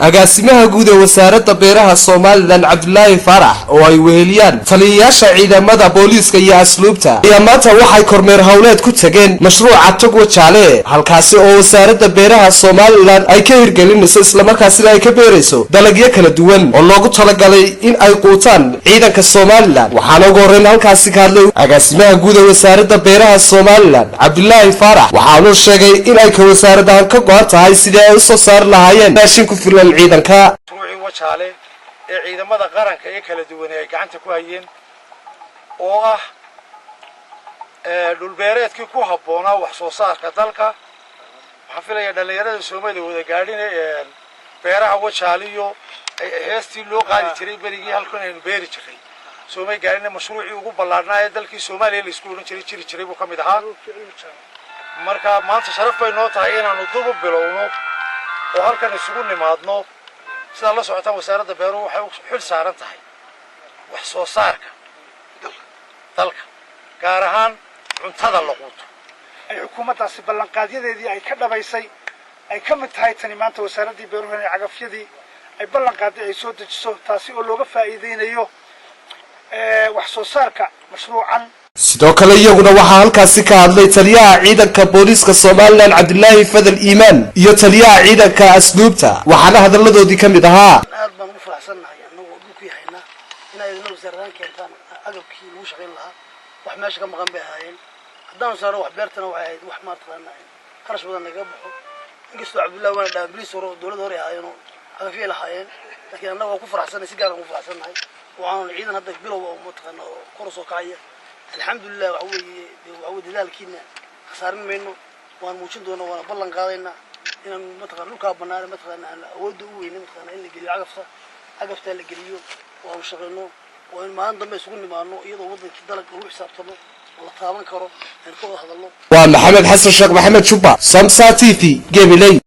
agaasimaha guud ee wasaaradda beeraha Soomaaliland Cabdullaahi Faarax oo ay weheliyaan taliyayaasha ciidamada booliiska iyo asluubta ayaa maanta waxay kormeer hawleed ku tageen mashruuca Togwa Jaale halkaas oo wasaaradda beeraha Soomaaliland ay ka hirgelinayso isla markaasina ay ka beerayso dalagyo kala duwan oo loogu talagalay in ay quutaan ciidanka Soomaaliland waxaana ugu horreyn halkaas ka hadlay agaasimaha guud ee wasaaradda beeraha Soomaaliland Cabdullaahi Faarax waxaana uu sheegay in ay ka wasaaraddan ka go'an tahay sidii ay u soo saar lahaayeen raashin ku filan ciidanka Togwa Jaale ee ciidamada qaranka ee kala duwan ay gacanta ku hayeen oo ah dhul beereedkii ku habboonaa wax soo saarka dalka waxaan filayaa dhalinyarada Soomaaliya wada gaadhin beeraha Togwa Jaale iyo heestii loo qaadi jiray berigii halkan aynu beeri jiray Soomaaliya gaadhin mashruucii ugu ballaarnaa ee dalkii Soomaaliya la isku oran jiray buu kamid ahaa marka maanta sharaf bay noo tahay inaanu dub bilowno oo halkan isugu nimaadno sida la socota wasaaradda beeruhu waxay xil saaran tahay wax soo saarka dalka gaar ahaan cuntada la quuto ay xukuumaddaasi ballanqaadyadeedii ay ka dhabaysay ay ka mid tahay tani maanta wasaaraddii beeruhu ee cagafyadii ay ballanqaaday ay soo dejiso taasi oo looga faa'iideynayo wax soo saarka mashruucan sidoo kale iyaguna waxaa halkaasi ka hadlay taliyaha ciidanka booliiska Soomaaliland Cabdullaahi Fadal Iimaan iyo taliyaha ciidanka asluubta waxaana hadaladoodii kamid ahaa aad baan u faraxsanahay annagu dhulkii hayna inay wasaaraddan keentaan agabkii lagu shaqeyn lahaa wax meesha ka maqan bay ahaayeen haddaan saaro wax beertana waxay ahayd wax ma taqaanaa kharash badan naga baxo inkastoo Cabdullaahi waana dhaabilis hore dowladda hore ahaayeen agafyo lahaayeen laakiin annagu waan ku faraxsanahay si gaar ah u faraxsanahay waxaan ciidan hadda bilow oo ma taqaanaa kor soo kacaya الحمد لله وعود ذلكنا خسارين منه وان موجود دونا وانا بلن قاضينا إن مثلا لوكا بنار مثلا أود وين مثلا إن اللي عقفته اللي قليو وشغلنا وإن ما عندهم يسوون ما إنه يضو وضع كذلك روح حساب طبعا والله طبعا كرو يعني كل هذا الله ومحمد حسن الشيخ محمد شبا سمسا تيفي جيبي لي